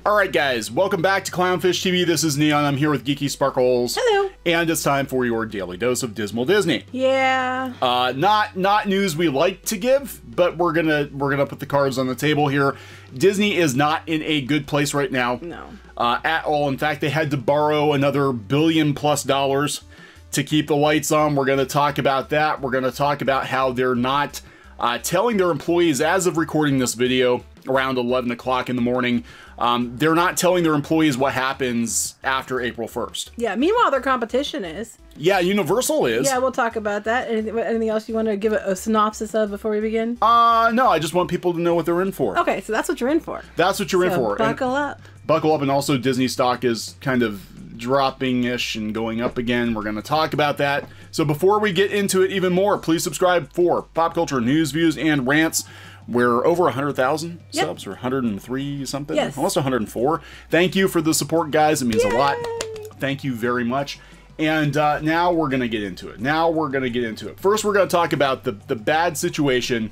Alright guys, welcome back to Clownfish TV. This is Kneon. I'm here with Geeky Sparkles. Hello. And it's time for your daily dose of Dismal Disney. Yeah. Not news we like to give, but we're gonna put the cards on the table here. Disney is not in a good place right now. No. At all. In fact, they had to borrow another $1 billion+ to keep the lights on. We're gonna talk about that. We're gonna talk about how they're not telling their employees, as of recording this video, around 11 o'clock in the morning, they're not telling their employees what happens after April 1st. Yeah, meanwhile, their competition is. Yeah, Universal is. Yeah, we'll talk about that. Anything else you want to give a synopsis of before we begin? No, I just want people to know what they're in for. Okay, so that's what you're in for. That's what you're in for. Buckle up. Buckle up, and also Disney stock is kind of dropping-ish and going up again. We're going to talk about that. So before we get into it even more, please subscribe for pop culture news, views, and rants. We're over 100,000 subs, or 103 something, yes. Almost 104. Thank you for the support, guys. It means a lot. Thank you very much. And now we're going to get into it. First, we're going to talk about the bad situation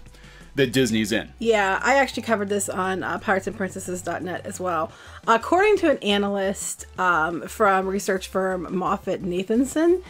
that Disney's in. Yeah, I actually covered this on piratesandprincesses.net as well. According to an analyst from research firm MoffettNathanson,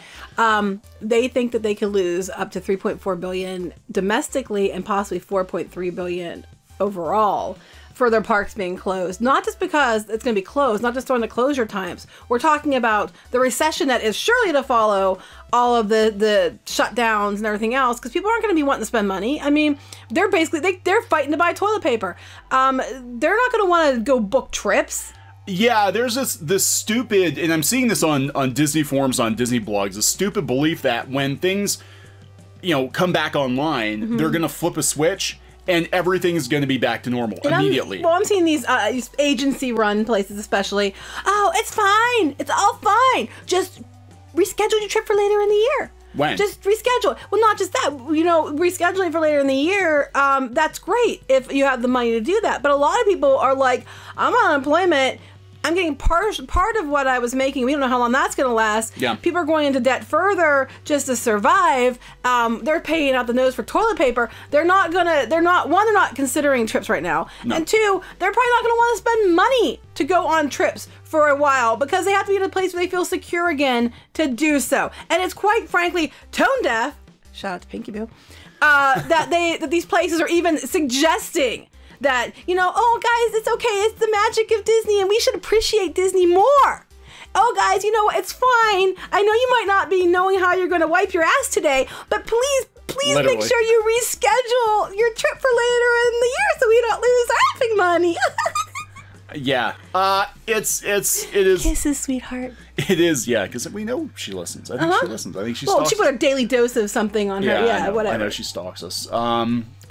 they think that they could lose up to $3.4 billion domestically and possibly $4.3 billion overall for their parks being closed. Not just because it's going to be closed, not just during the closure times. We're talking about the recession that is surely to follow all of the shutdowns and everything else, because people aren't going to be wanting to spend money. I mean, they're basically, they're fighting to buy toilet paper. They're not going to want to go book trips. Yeah, there's this stupid, and I'm seeing this on Disney forums, on Disney blogs, a stupid belief that when things, come back online, they're going to flip a switch and everything's going to be back to normal immediately. I'm seeing these agency-run places especially. Oh, it's fine. It's all fine. Just reschedule your trip for later in the year. When? Just reschedule. Well, not just that. Rescheduling for later in the year, that's great if you have the money to do that. But a lot of people are like, I'm on unemployment. I'm getting part of what I was making. We don't know how long that's going to last. Yeah. People are going into debt further just to survive. They're paying out the nose for toilet paper. They're not considering trips right now. No. And two, they're probably not going to want to spend money to go on trips for a while because they have to be in a place where they feel secure again to do so. And it's quite frankly tone deaf. Shout out to Pinky Boo. That these places are even suggesting that, oh guys, it's okay, it's the magic of Disney and we should appreciate Disney more. Oh guys, you know what, it's fine. I know you might not be knowing how you're going to wipe your ass today, but please Literally. make sure you reschedule your trip for later in the year so we don't lose our effing money. Yeah, it is. Kisses, sweetheart. It is, yeah, because we know she listens. I think she listens. I think she stalks. Well, she put a daily dose of something on her. Yeah, whatever. I know she stalks us.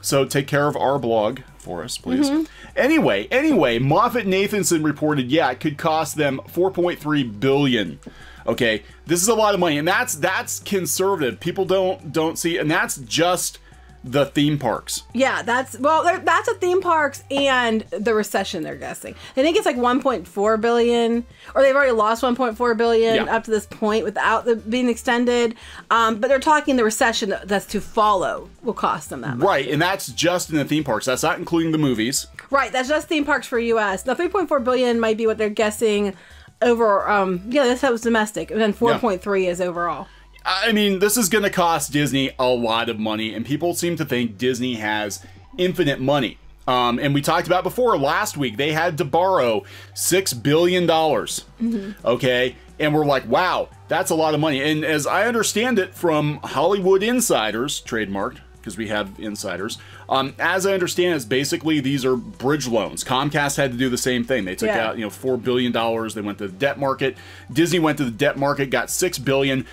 So take care of our blog for us, please. Anyway, MoffettNathanson reported, it could cost them $4.3 billion. Okay, this is a lot of money, and that's conservative. People don't see, and that's just the theme parks. Yeah, that's the theme parks and the recession, they're guessing. I think it's like 1.4 billion, or they've already lost 1.4 billion up to this point without being extended. But they're talking the recession that's to follow will cost them that much. Right, and that's just in the theme parks. That's not including the movies. Right, that's just theme parks for US. Now 3.4 billion might be what they're guessing over, that's how it's domestic, and then 4.3 is overall. I mean, this is going to cost Disney a lot of money, and people seem to think Disney has infinite money. And we talked about before, last week, they had to borrow $6 billion, okay? And we're like, wow, that's a lot of money. And as I understand it from Hollywood insiders, trademarked, because we have insiders, as I understand, it's basically these are bridge loans. Comcast had to do the same thing. They took out, $4 billion. They went to the debt market. Disney went to the debt market, got $6 billion.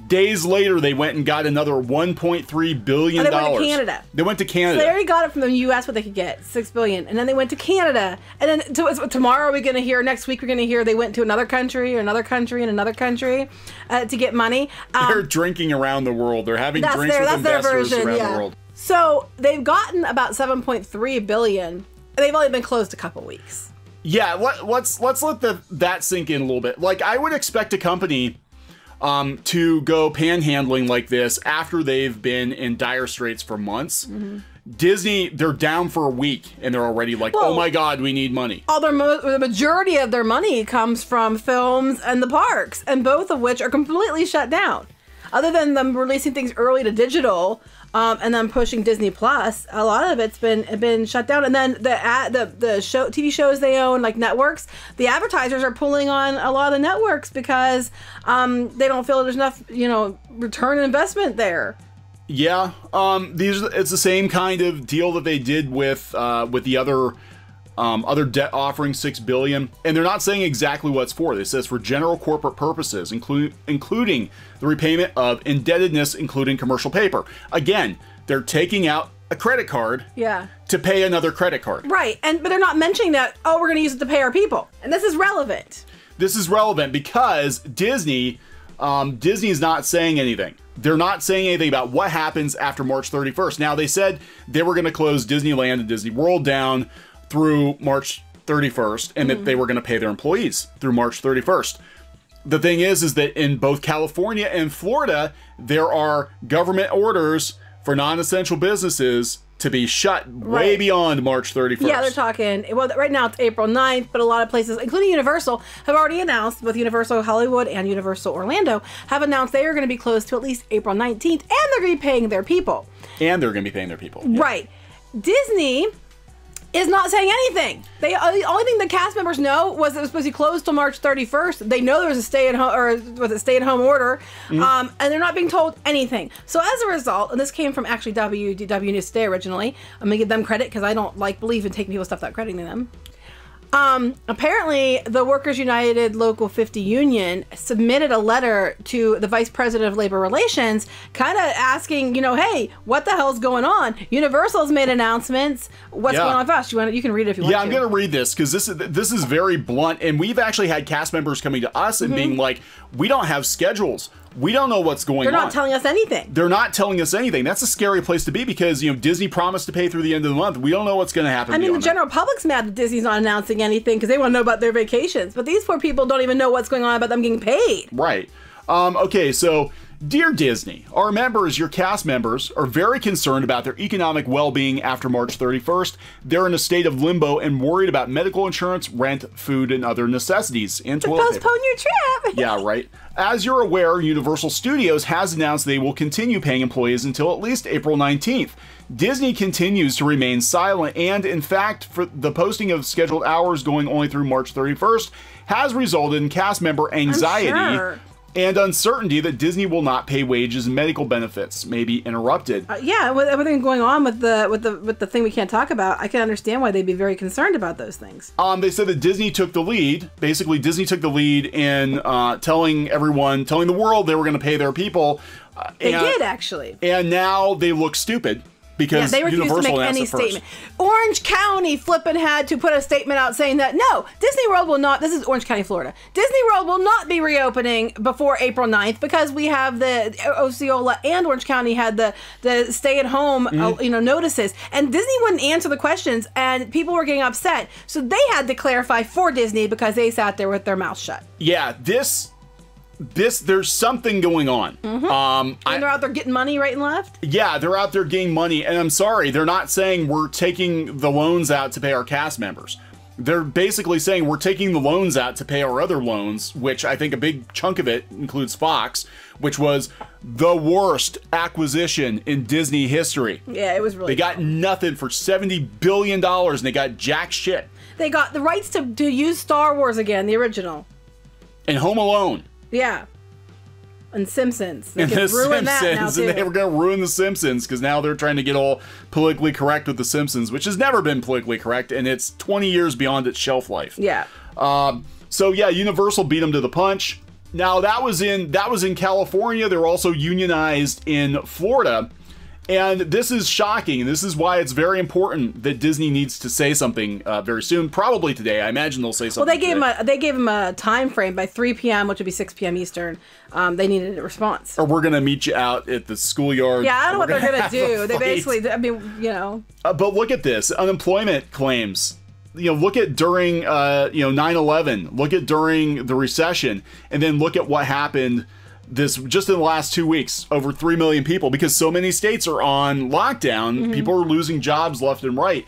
Days later, they went and got another $1.3 billion. They went to Canada. They went to Canada. So they already got it from the U.S. what they could get, $6 billion, and then they went to Canada. And then tomorrow we're going to hear, next week we're going to hear they went to another country, or another country, and another country to get money. They're drinking around the world. They're having drinks with investors around the world. So they've gotten about $7.3 billion, and they've only been closed a couple weeks. Yeah, let's let that sink in a little bit. Like, I would expect a company to go panhandling like this after they've been in dire straits for months. Disney, they're down for a week and they're already like, oh my God, we need money. The majority of their money comes from films and the parks, and both of which are completely shut down. Other than them releasing things early to digital, and then pushing Disney Plus, a lot of it's been shut down. And then the TV shows they own, like networks, the advertisers are pulling on a lot of the networks because they don't feel there's enough, return on investment there. Yeah, it's the same kind of deal that they did with the other debt offering, $6 billion, and they're not saying exactly what it's for. They says for general corporate purposes, including the repayment of indebtedness, including commercial paper. Again, they're taking out a credit card, to pay another credit card. Right, but they're not mentioning that. Oh, we're going to use it to pay our people, and this is relevant. This is relevant because Disney's not saying anything. They're not saying anything about what happens after March 31st. Now, they said they were going to close Disneyland and Disney World down through March 31st, and that they were going to pay their employees through March 31st. The thing is that in both California and Florida, there are government orders for non-essential businesses to be shut way beyond March 31st. Yeah, they're talking, well, right now it's April 9th, but a lot of places, including Universal, have already announced, both Universal Hollywood and Universal Orlando, have announced they are going to be closed to at least April 19th, and they're going to be paying their people. Right. Disney is not saying anything. The only thing the cast members know was it was supposed to be closed till March 31st. They know there was a stay-at-home order, and they're not being told anything. So as a result, and this came from actually WDW News Today originally. I'm gonna give them credit because I don't believe in taking people's stuff without crediting them. Apparently, the Workers United Local 50 Union submitted a letter to the Vice President of Labor Relations, kind of asking, hey, what the hell's going on? Universal's made announcements. What's going on with us? You can read it if you want to. Yeah, I'm going to read this because this is very blunt, and we've actually had cast members coming to us and being like, we don't have schedules. We don't know what's going on. They're not telling us anything. They're not telling us anything. That's a scary place to be because, Disney promised to pay through the end of the month. We don't know what's going to happen. I mean, the general public's mad that Disney's not announcing anything because they want to know about their vacations. But these poor people don't even know what's going on about them getting paid. Right. Okay, so dear Disney, our members, your cast members, are very concerned about their economic well-being after March 31st. They're in a state of limbo and worried about medical insurance, rent, food, and other necessities. And toilet paper. Postpone your trip. Yeah, right. As you're aware, Universal Studios has announced they will continue paying employees until at least April 19th. Disney continues to remain silent, and in fact, for the posting of scheduled hours going only through March 31st has resulted in cast member anxiety and uncertainty that Disney will not pay wages and medical benefits may be interrupted. Yeah, with everything going on with the thing we can't talk about, I can understand why they'd be very concerned about those things. They said that Disney took the lead. Basically, Disney took the lead in telling the world they were going to pay their people. They did, actually. And now they look stupid. Because they refused Universal to make any statement. Orange County flippin' had to put a statement out saying that, no, Disney World will not, this is Orange County, Florida, Disney World will not be reopening before April 9th because we have the Osceola and Orange County had the stay-at-home notices. And Disney wouldn't answer the questions, and people were getting upset. So they had to clarify for Disney because they sat there with their mouth shut. Yeah, there's something going on. And they're out there getting money right and left? Yeah, they're out there getting money. And I'm sorry, they're not saying we're taking the loans out to pay our cast members. They're basically saying we're taking the loans out to pay our other loans, which I think a big chunk of it includes Fox, which was the worst acquisition in Disney history. Yeah, it was really They got nothing for $70 billion and they got jack shit. They got the rights to use Star Wars again, the original. And Home Alone. Yeah. And Simpsons. They and can the ruin Simpsons, that now too. And they were going to ruin the Simpsons because now they're trying to get all politically correct with the Simpsons, which has never been politically correct, and it's 20 years beyond its shelf life. Yeah. So yeah, Universal beat them to the punch. Now that was in California. They were also unionized in Florida. And this is shocking. This is why it's very important that Disney needs to say something very soon. Probably today. I imagine they'll say something. Well, they gave him a time frame by 3 p.m., which would be 6 p.m. Eastern. They needed a response. Or we're gonna meet you out at the schoolyard. Yeah, I don't know what they're gonna do. They basically, I mean, But look at this unemployment claims. Look at during 9/11. Look at during the recession, and then look at what happened. this just in the last 2 weeks, over 3 million people, because so many states are on lockdown. People are losing jobs left and right.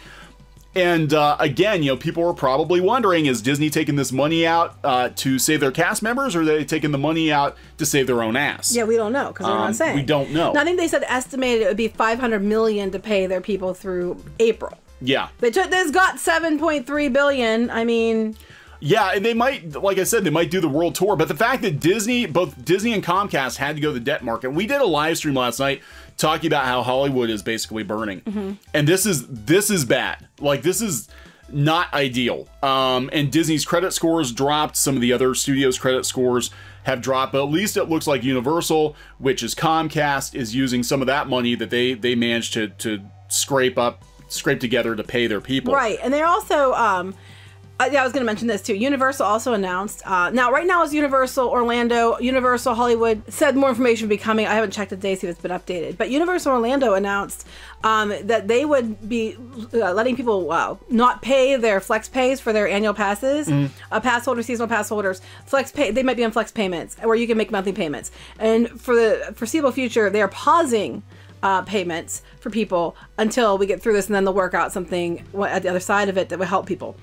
And again, you know, people are probably wondering, is Disney taking this money out to save their cast members, or are they taking the money out to save their own ass? Yeah, we don't know, because they're not saying. We don't know. No, I think they said estimated it would be $500 million to pay their people through April. Yeah. They took, this got $7.3 billion. I mean... Yeah, and they might, like I said, they might do the world tour. But the fact that Disney, both Disney and Comcast had to go to the debt market. We did a live stream last night talking about how Hollywood is basically burning. And this is bad. Like, this is not ideal. And Disney's credit scores dropped. Some of the other studios' credit scores have dropped. But at least it looks like Universal, which is Comcast, is using some of that money that they managed to scrape together to pay their people. Right, and they're also... yeah, I was going to mention this too. Universal also announced, now right now it's Universal Orlando, Universal Hollywood said more information would be coming. I haven't checked the day, see if it's been updated. But Universal Orlando announced that they would be letting people not pay their flex pays for their annual passes. Pass holders, seasonal pass holders, flex pay, they might be on flex payments where you can make monthly payments. And for the foreseeable future, they are pausing payments for people until we get through this, and then they'll work out something at the other side of it that will help people.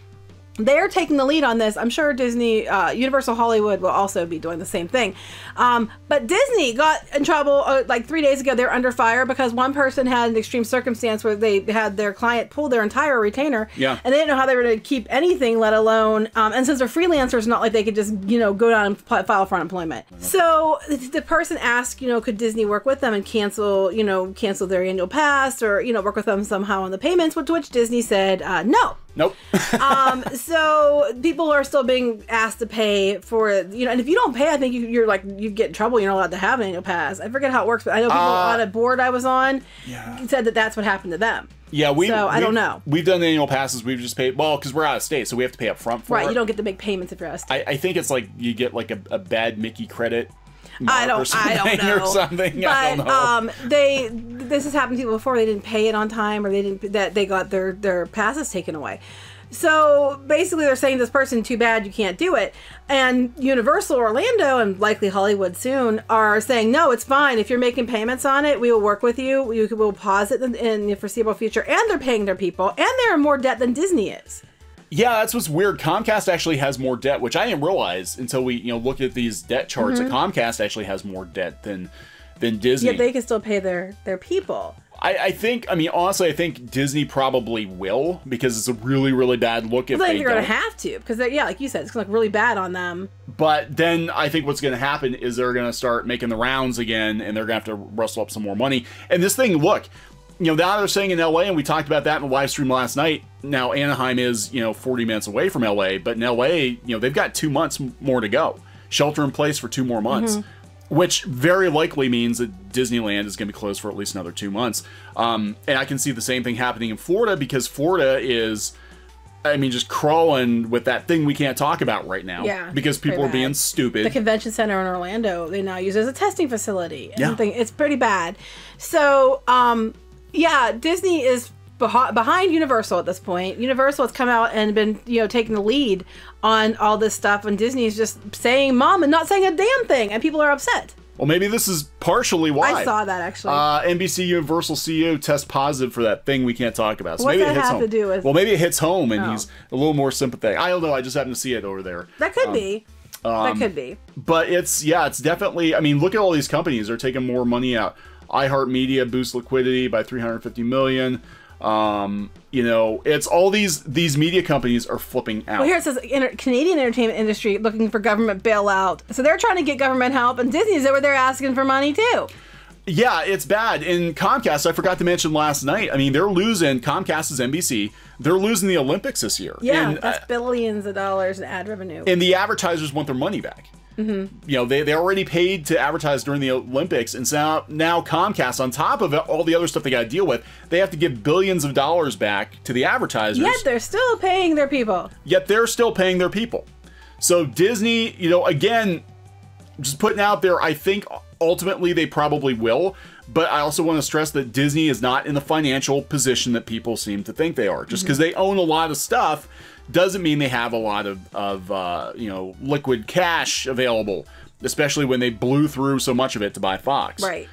They're taking the lead on this. I'm sure Disney, Universal Hollywood will also be doing the same thing. But Disney got in trouble like 3 days ago. They're under fire because one person had an extreme circumstance where they had their client pull their entire retainer. Yeah. And they didn't know how they were going to keep anything, let alone, and since they're freelancers, not like they could just, you know, go down and file for unemployment. So the person asked, you know, could Disney work with them and cancel their annual pass, or, you know, work with them somehow on the payments, to which Disney said, no. Nope. So people are still being asked to pay for, you know, and if you don't pay, I think you get in trouble. You're not allowed to have an annual pass. I forget how it works, but I know people on a board I was on said that that's what happened to them. Yeah, I don't know. We've done annual passes. We've just paid, well, because we're out of state, so we have to pay up front for it. Right, you don't get to make payments if you're out of state. I think it's like you get like a bad Mickey credit. I don't know. Or something. But I don't know. This has happened to people before. They didn't pay it on time, or they got their passes taken away. So basically, they're saying to this person, "Too bad, you can't do it." And Universal Orlando and likely Hollywood soon are saying, "No, it's fine. If you're making payments on it, we will work with you. We will pause it in the foreseeable future." And they're paying their people, and they're in more debt than Disney is. Yeah, that's what's weird. Comcast actually has more debt, which I didn't realize until we, you know, looked at these debt charts. That Comcast actually has more debt than Disney. Yet they can still pay their people. I think, I mean, honestly, I think Disney probably will, because it's a really, really bad look if they don't. They're going to have to, because, yeah, like you said, it's going to look really bad on them. But then I think what's going to happen is they're going to start making the rounds again, and they're going to have to rustle up some more money. And this thing, look, you know, now they're saying in LA, and we talked about that in the live stream last night. Now, Anaheim is, you know, 40 minutes away from LA, but in LA, you know, they've got 2 months more to go. Shelter in place for 2 more months. Which very likely means that Disneyland is going to be closed for at least another 2 months. And I can see the same thing happening in Florida, because Florida is, I mean, just crawling with that thing we can't talk about right now. Yeah. Because people are being stupid. The convention center in Orlando, they now use as a testing facility. And it's pretty bad. So, yeah, Disney is behind Universal at this point. Universal has come out and been, you know, taking the lead on all this stuff, and Disney is just saying mom and not saying a damn thing, and people are upset. Well, maybe this is partially why. I saw that, actually. NBC Universal CEO tests positive for that thing we can't talk about. So What's maybe that it hits have home. to do with? Well, maybe it hits home, and he's a little more sympathetic. I don't know. I just happened to see it over there. That could be. That could be. But it's definitely, I mean, look at all these companies. They're taking more money out. iHeartMedia boosts liquidity by $350 million. You know, it's all these media companies are flipping out. Well, here it says Canadian entertainment industry looking for government bailout. So they're trying to get government help, and Disney's over there asking for money too. Yeah, it's bad. And Comcast, I forgot to mention last night, I mean, they're losing, Comcast is NBC, they're losing the Olympics this year. Yeah, and, that's billions of dollars in ad revenue. And the advertisers want their money back. You know, they already paid to advertise during the Olympics, and so now Comcast, on top of all the other stuff they got to deal with, they have to give billions of dollars back to the advertisers. Yet they're still paying their people. So Disney, you know, again, just putting out there, I think ultimately they probably will, but I also want to stress that Disney is not in the financial position that people seem to think they are. Just because they own a lot of stuff doesn't mean they have a lot of you know, liquid cash available. especially when they blew through so much of it to buy Fox. Right.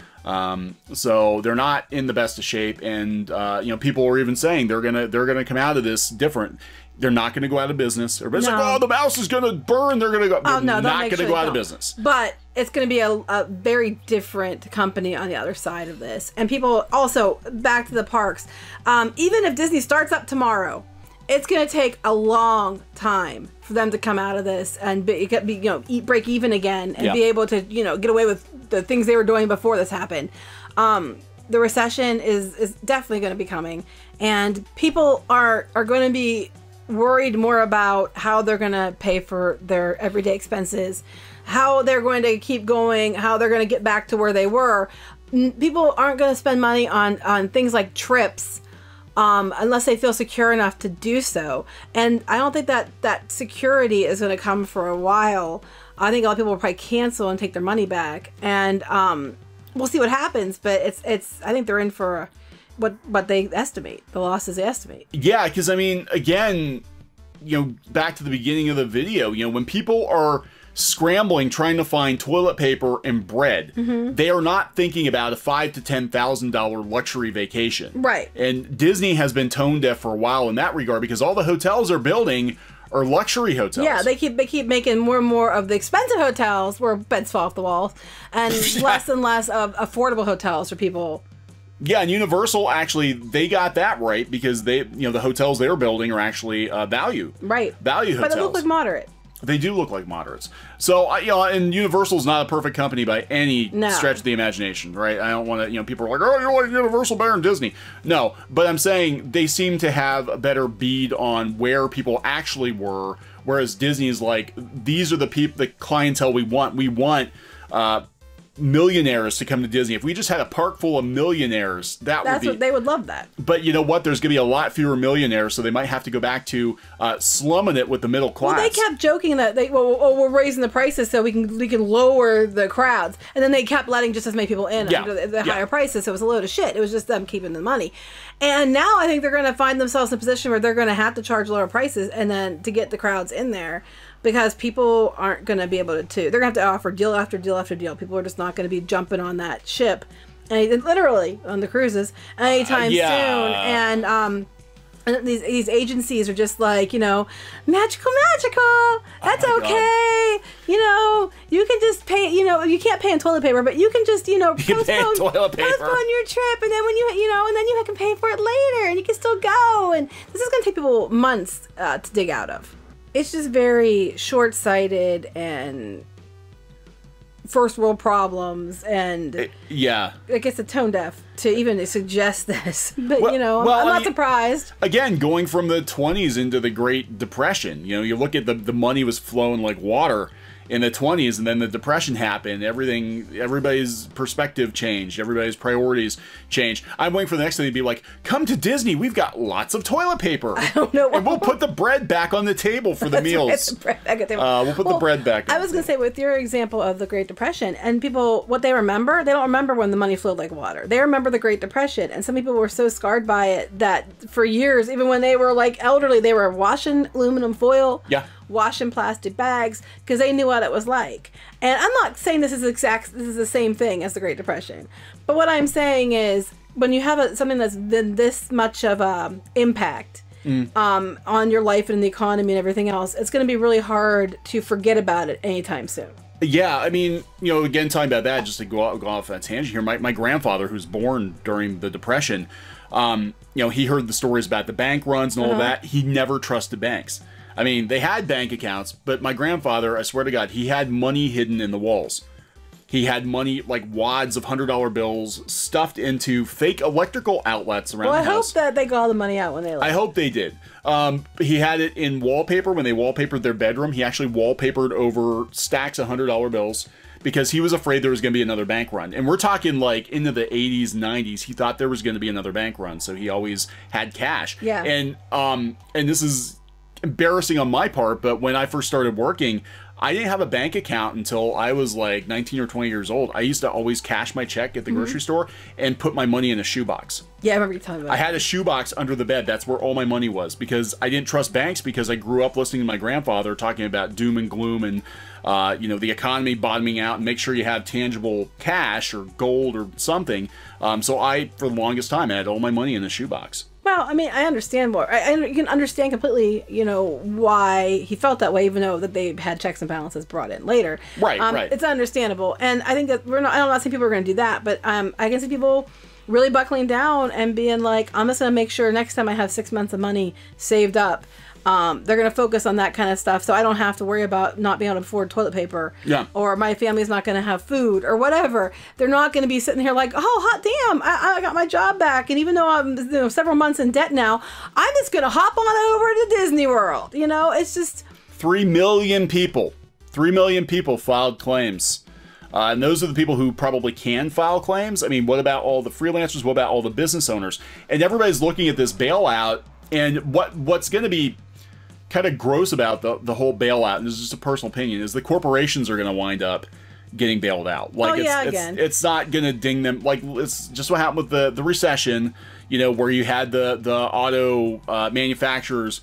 So they're not in the best of shape, and you know, people are even saying they're gonna come out of this different. They're not going to go out of business. Everybody's like, oh, the mouse is going to burn. They're going to go. Oh, no, not going to go out of business. But it's going to be a very different company on the other side of this. And people also, back to the parks, even if Disney starts up tomorrow, it's going to take a long time for them to come out of this and break even again and be able to, you know, get away with the things they were doing before this happened. The recession is definitely going to be coming, and people are going to be worried more about how they're going to pay for their everyday expenses, how they're going to keep going, how they're going to get back to where they were. People aren't going to spend money on things like trips unless they feel secure enough to do so. And I don't think that security is going to come for a while. I think a lot of people will probably cancel and take their money back. And we'll see what happens. But it's I think they're in for what they estimate, the losses they estimate. Yeah, because I mean, again, you know, back to the beginning of the video, you know, when people are scrambling trying to find toilet paper and bread, they are not thinking about a $5,000 to $10,000 luxury vacation. Right. And Disney has been tone deaf for a while in that regard, because all the hotels they're building are luxury hotels. Yeah, they keep making more and more of the expensive hotels where beds fall off the walls, and less and less of affordable hotels for people. Yeah, and Universal, actually, they got that right, because they, you know, the hotels they're building are actually value hotels. But they look like moderate. They do look like moderates. So, you know, and Universal's not a perfect company by any stretch of the imagination, right? I don't want to, you know, people are like, oh, you like Universal better than Disney. No, but I'm saying they seem to have a better bead on where people actually were, whereas Disney is like, these are the people, the clientele we want. We want millionaires to come to Disney. If we just had a park full of millionaires, they would love that. But you know what? There's going to be a lot fewer millionaires, so they might have to go back to slumming it with the middle class. Well, they kept joking that we're raising the prices so we can lower the crowds, and then they kept letting just as many people in under the higher prices. So it was a load of shit. It was just them keeping the money. And now I think they're going to find themselves in a position where they're going to have to charge lower prices, and then to get the crowds in there. Because people aren't going to be able to. They're going to have to offer deal after deal after deal. People are just not going to be jumping on that ship, and literally on the cruises anytime soon. And these agencies are just like, you know, magical. That's okay. You know, you can just pay. You know, you can't pay in toilet paper, but you can just, you know, postpone your trip, and then when and then you can pay for it later, and you can still go. And this is going to take people months to dig out of. It's just very short-sighted and first world problems, and I guess it's tone deaf to even suggest this. But you know, I'm not surprised. Again, going from the 20s into the Great Depression, you know, you look at the money was flowing like water in the 20s, and then the Depression happened. Everybody's perspective changed. Everybody's priorities changed. I'm waiting for the next thing to be like, come to Disney. We've got lots of toilet paper. I don't know. And we'll put the bread back on the table for the meals. We'll put the bread back. I was going to say, with your example of the Great Depression, and people, what they don't remember when the money flowed like water. They remember the Great Depression, and some people were so scarred by it that for years, even when they were like elderly, they were washing aluminum foil. Yeah. Washing plastic bags because they knew what it was like. And I'm not saying this is the same thing as the Great Depression, but what I'm saying is when you have something that's been this much of a impact on your life and the economy and everything else, it's going to be really hard to forget about it anytime soon. Yeah, I mean, you know, again, talking about that, just to go off that tangent here, my grandfather, who's born during the Depression, you know, he heard the stories about the bank runs and all of that. He never trusted banks. I mean, they had bank accounts, but my grandfather, I swear to God, he had money hidden in the walls. He had money, like wads of $100 bills stuffed into fake electrical outlets around the house. Well, I hope that they got all the money out when they left. I hope they did. He had it in wallpaper. When they wallpapered their bedroom, he actually wallpapered over stacks of $100 bills because he was afraid there was going to be another bank run. And we're talking like into the 80s, 90s. He thought there was going to be another bank run, so he always had cash. Yeah. And this is embarrassing on my part, but when I first started working, I didn't have a bank account until I was like 19 or 20 years old. I used to always cash my check at the grocery store and put my money in a shoebox. Yeah, I remember you telling me about I had a shoebox under the bed. That's where all my money was, because I didn't trust banks, because I grew up listening to my grandfather talking about doom and gloom and you know, the economy bottoming out, and make sure you have tangible cash or gold or something. So I, for the longest time, had all my money in a shoebox. Well, I mean, I understand more. You can understand completely, you know, why he felt that way, even though that they had checks and balances brought in later. Right, right. It's understandable, and I think that I'm not saying people are going to do that, but I can see people really buckling down and being like, I'm just going to make sure next time I have 6 months of money saved up. They're going to focus on that kind of stuff, so I don't have to worry about not being able to afford toilet paper, or my family's not going to have food, or whatever. They're not going to be sitting here like, oh, hot damn, I got my job back, and even though I'm several months in debt now, I'm just going to hop on over to Disney World. You know, it's just 3 million people. 3 million people filed claims. And those are the people who probably can file claims. I mean, what about all the freelancers? What about all the business owners? And everybody's looking at this bailout, and what's going to be kind of gross about the whole bailout, and this is just a personal opinion, is the corporations are going to wind up getting bailed out. Like, it's not going to ding them. Like, it's just what happened with the recession, you know, where you had the auto manufacturers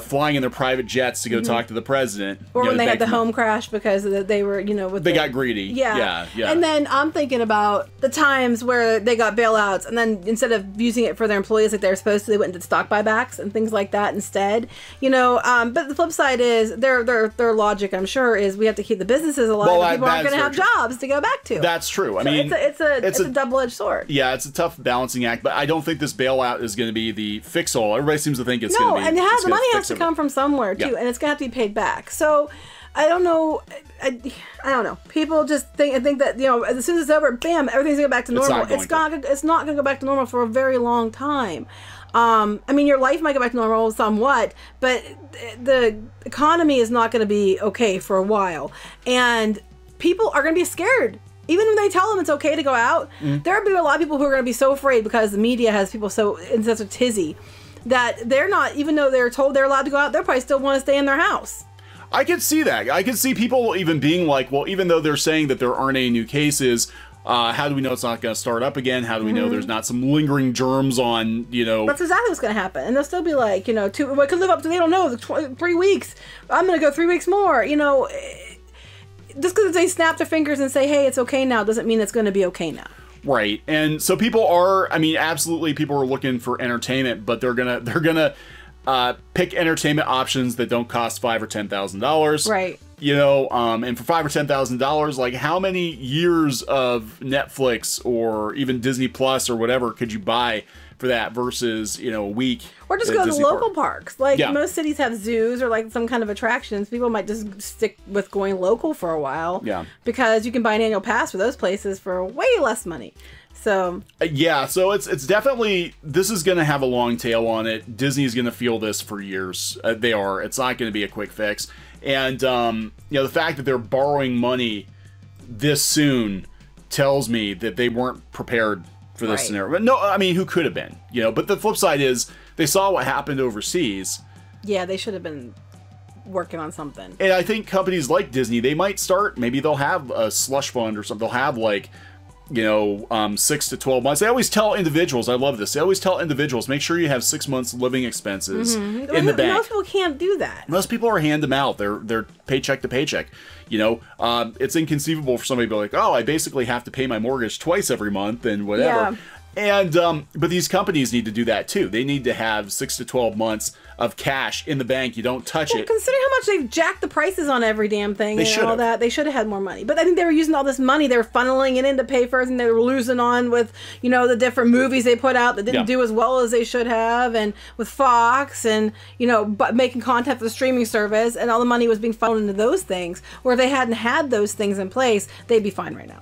flying in their private jets to go talk to the president. Or when they had the home crash because they were, you know, they got greedy. Yeah. And then I'm thinking about the times where they got bailouts, and then instead of using it for their employees like they were supposed to, they went and did stock buybacks and things like that instead. You know, but the flip side is their logic, I'm sure, is we have to keep the businesses alive. Well, people aren't going to have jobs to go back to. That's true. I mean, it's a double-edged sword. Yeah, it's a tough balancing act, but I don't think this bailout is going to be the fix-all. Everybody seems to think it's going to be. No, and the money has to come from somewhere too, and it's gonna have to be paid back. So I don't know. I don't know. People just think that, you know, as soon as it's over, bam, everything's gonna go back to normal. It's not gonna go back to normal for a very long time. I mean, your life might go back to normal somewhat, but the economy is not going to be okay for a while, and people are going to be scared. Even when they tell them it's okay to go out, there will be a lot of people who are going to be so afraid because the media has people so in such a tizzy that they're not, even though they're told they're allowed to go out, they'll probably still want to stay in their house. I could see that. I could see people even being like, well, even though they're saying that there aren't any new cases, how do we know it's not going to start up again? How do we know there's not some lingering germs on, you know? That's exactly what's going to happen. And they'll still be like, you know, what could live up to, they don't know, 3 weeks. I'm going to go 3 weeks more, you know. Just because they snap their fingers and say, hey, it's okay now, doesn't mean it's going to be okay now. Right. And so people are, I mean, absolutely people are looking for entertainment, but they're gonna pick entertainment options that don't cost $5,000 or $10,000. Right. You know, and for $5,000 or $10,000, like, how many years of Netflix or even Disney Plus or whatever could you buy for that versus, you know, a week? Or just go to local parks. Like, most cities have zoos or like some kind of attractions. People might just stick with going local for a while. Yeah. Because you can buy an annual pass for those places for way less money. So yeah, so it's definitely, this is going to have a long tail on it. Disney's going to feel this for years. They are. It's not going to be a quick fix. And you know, the fact that they're borrowing money this soon tells me that they weren't prepared for this scenario. But no, I mean, who could have been? You know, but the flip side is they saw what happened overseas. Yeah, they should have been working on something. And I think companies like Disney, they might start, maybe they'll have a slush fund or something. They'll have, like, you know, 6 to 12 months. They always tell individuals, I love this, they always tell individuals, make sure you have 6 months living expenses in the bank. Most people can't do that. Most people are hand to mouth. They're paycheck to paycheck. You know, it's inconceivable for somebody to be like, oh, I basically have to pay my mortgage twice every month and whatever. Yeah. And but these companies need to do that too. They need to have 6 to 12 months of cash in the bank. You don't touch it. Consider how much they've jacked the prices on every damn thing and all that. They should have had more money. But I think they were using all this money. They were funneling it into pay for everything they were losing on with, you know, the different movies they put out that didn't do as well as they should have, and with Fox, and, you know, making content for the streaming service, and all the money was being funneled into those things. Where if they hadn't had those things in place, they'd be fine right now.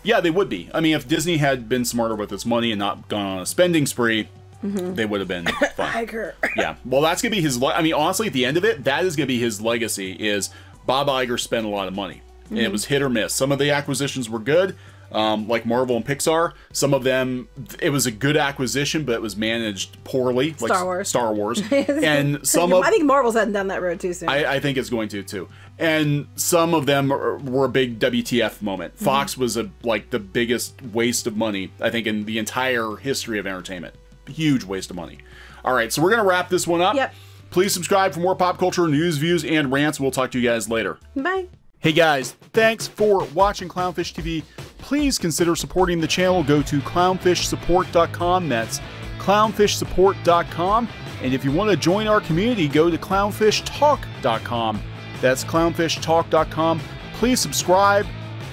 Yeah, they would be. I mean, if Disney had been smarter with its money and not gone on a spending spree, they would have been fine. Iger. Yeah. Well, that's going to be his... I mean, honestly, at the end of it, that is going to be his legacy, is Bob Iger spent a lot of money. And it was hit or miss. Some of the acquisitions were good. like Marvel and Pixar. Some of them, it was a good acquisition, but it was managed poorly. Like Star Wars. And some of... I think Marvel's heading down that road too soon. I think it's going to too. And some of them were a big WTF moment. Fox was like the biggest waste of money, I think, in the entire history of entertainment. Huge waste of money. All right, so we're going to wrap this one up. Yep. Please subscribe for more pop culture news, views, and rants. We'll talk to you guys later. Bye. Hey guys, thanks for watching Clownfish TV. Please consider supporting the channel. Go to clownfishsupport.com. That's clownfishsupport.com. And if you want to join our community, go to clownfishtalk.com. That's clownfishtalk.com. Please subscribe,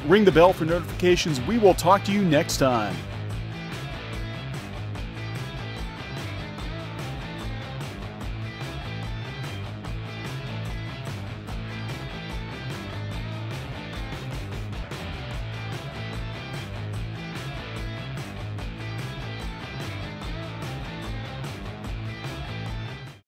ring the bell for notifications. We will talk to you next time.